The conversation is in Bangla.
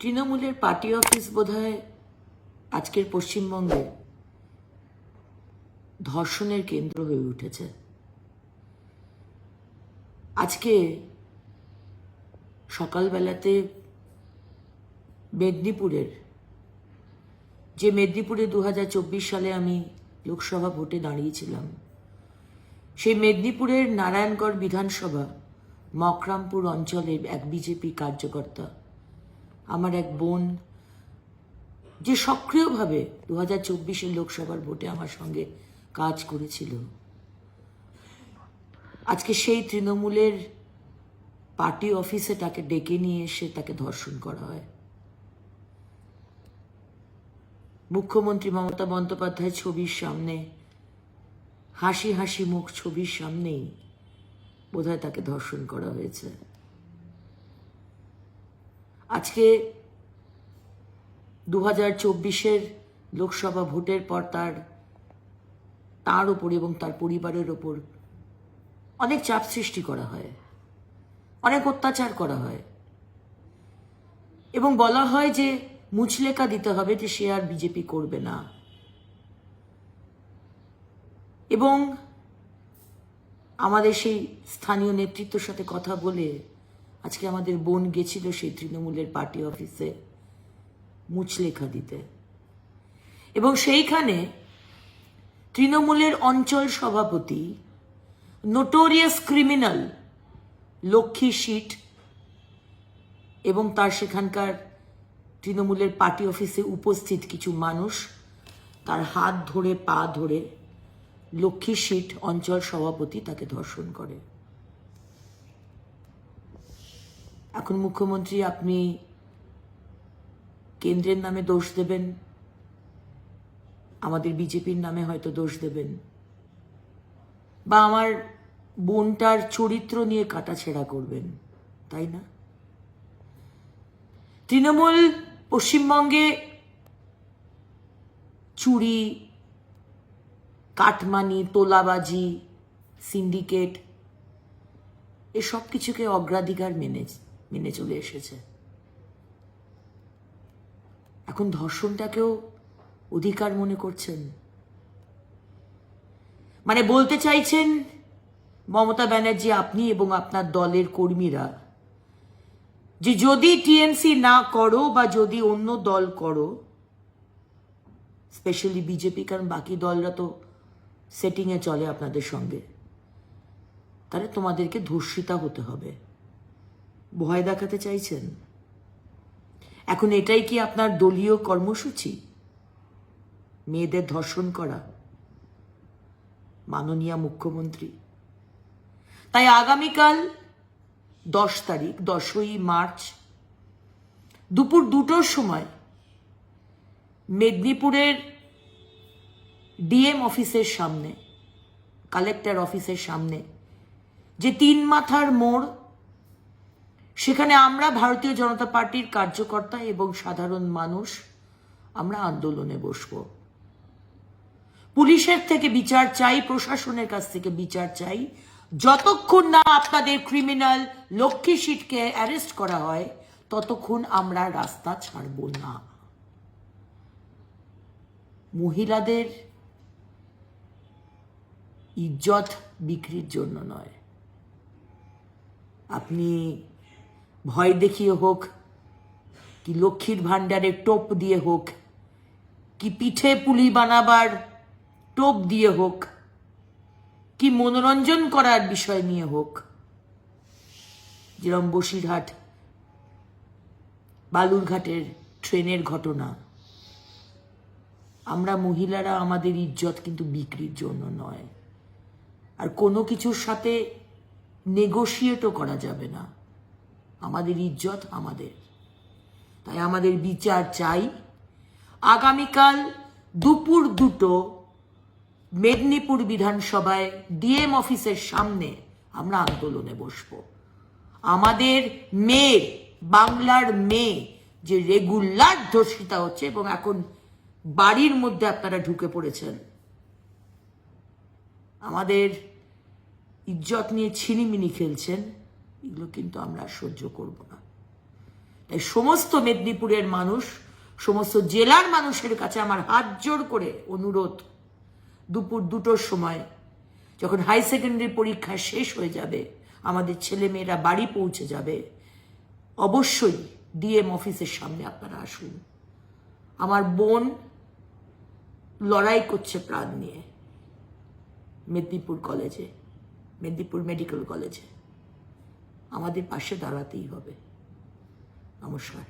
তৃণমূলের পার্টি অফিস বোধহয় আজকের পশ্চিমবঙ্গে ধর্ষণের কেন্দ্র হয়ে উঠেছে। আজকে সকালবেলাতে মেদিনীপুরে 2024 সালে আমি লোকসভা ভোটে দাঁড়িয়েছিলাম, সেই মেদিনীপুরের নারায়ণগড় বিধানসভা মকরামপুর অঞ্চলের এক বিজেপি কার্যকর্তা, আমার এক বোন, যে সক্রিয়ভাবে 2024 লোকসভার ভোটে আমার সঙ্গে কাজ করেছিল, আজকে সেই তৃণমূলের পার্টি অফিসে তাকে ডেকে নিয়ে এসে তাকে ধর্ষণ করা হয়। মুখ্যমন্ত্রী মমতা বন্দ্যোপাধ্যায়ের ছবির সামনে, হাসি হাসি মুখ ছবির সামনেই বোধহয় তাকে ধর্ষণ করা হয়েছে। আজকে 2024 লোকসভা ভোটের পর তার উপর এবং তার পরিবারের ওপর অনেক চাপ সৃষ্টি করা হয়, অনেক অত্যাচার করা হয় এবং বলা হয় যে মুচলেকা দিতে হবে যে সে আর বিজেপি করবে না। এবং আমাদের সেই স্থানীয় নেতৃত্বের সাথে কথা বলে আজকে আমাদের বোন গেছিল সেই তৃণমূলের পার্টি অফিসে মুচলেখা দিতে, এবং সেইখানে তৃণমূলের অঞ্চল সভাপতি, নোটোরিয়াস ক্রিমিনাল লক্ষ্মী সিট এবং তার সেখানকার তৃণমূলের পার্টি অফিসে উপস্থিত কিছু মানুষ তার হাত ধরে পা ধরে লক্ষ্মী সিট অঞ্চল সভাপতি তাকে ধর্ষণ করে। এখন মুখ্যমন্ত্রী, আপনি কেন্দ্রের নামে দোষ দেবেন, আমাদের বিজেপির নামে হয়তো দোষ দেবেন, বা আমার বোনটার চরিত্র নিয়ে কাটাছেড়া করবেন, তাই না? তৃণমূল পশ্চিমবঙ্গে চুরি, কাটমানি, তোলাবাজি, সিন্ডিকেট এসব কিছুকে অগ্রাধিকার মেনে চলে এসেছে। এখন ধর্ষণটাকেও অধিকার মনে করছেন। মানে বলতে চাইছেন মমতা ব্যানার্জি, আপনি এবং আপনার দলের কর্মীরা, যে যদি টিএমসি না করো বা যদি অন্য দল করো, স্পেশালি বিজেপি, কারণ বাকি দলরা তো সেটিংয়ে চলে আপনাদের সঙ্গে, তাহলে তোমাদেরকে ধর্ষিতা হতে হবে, ভয় দেখাতে চাইছেন। এখন এটাই কি আপনার দলীয় কর্মসূচি, মেয়েদের ধর্ষণ করা, মাননীয় মুখ্যমন্ত্রী? তাই আগামীকাল 10 তারিখ, 10ই মার্চ দুপুর 2টোর সময় মেদিনীপুরের ডিএম অফিসের সামনে, কালেক্টর অফিসের সামনে যে 3 মাথার মোড়, সেখানে আমরা ভারতীয় জনতা পার্টির কার্যকর্তা এবং সাধারণ মানুষ আমরা আন্দোলনে বসবো। পুলিশের থেকে বিচার চাই, প্রশাসনের কাছ থেকে বিচার চাই। যতক্ষণ না আপনাদের ক্রিমিনাল লক্ষ্মী সিটকে অ্যারেস্ট করা হয়, ততক্ষণ আমরা রাস্তা ছাড়ব না। মহিলাদের ইজ্জত বিক্রির জন্য নয়। আপনি ভয় দেখিয়ে হোক, কি লক্ষ্মীর ভাণ্ডারে টোপ দিয়ে হোক, কি পিঠে পুলি বানাবার টোপ দিয়ে হোক, কি মনোরঞ্জন করার বিষয় নিয়ে হোক, যেরকম বসিরহাট বালুরঘাটের ট্রেনের ঘটনা, আমরা মহিলারা আমাদের ইজ্জত কিন্তু বিক্রির জন্য নয়। আর কোনো কিছুর সাথে নেগোশিয়েটও করা যাবে না। আমাদের ইজ্জত আমাদের, তাই আমাদের বিচার চাই। আগামীকাল দুপুর 2টো মেদিনীপুর বিধানসভায় ডিএম অফিসের সামনে আমরা আন্দোলনে বসবো। আমাদের মেয়ে, বাংলার মেয়ে যে রেগুলার ধর্ষিতা হচ্ছে, এবং এখন বাড়ির মধ্যে আপনারা ঢুকে পড়েছেন, আমাদের ইজ্জত নিয়ে ছিনিমিনি খেলছেন, এগুলো কিন্তু আমরা সহ্য করব না। তাই সমস্ত মেদিনীপুরের মানুষ, সমস্ত জেলার মানুষের কাছে আমার হাত জোর করে অনুরোধ, দুপুর 2টোর সময় যখন হাই সেকেন্ডারি পরীক্ষা শেষ হয়ে যাবে, আমাদের ছেলেমেয়েরা বাড়ি পৌঁছে যাবে, অবশ্যই ডিএম অফিসের সামনে আপনারা আসুন। আমার বোন লড়াই করছে প্রাণ নিয়ে মেদিনীপুর কলেজে, মেদিনীপুর মেডিকেল কলেজে। আমাদের পাশে দাঁড়াতেই হবে। নমস্কার।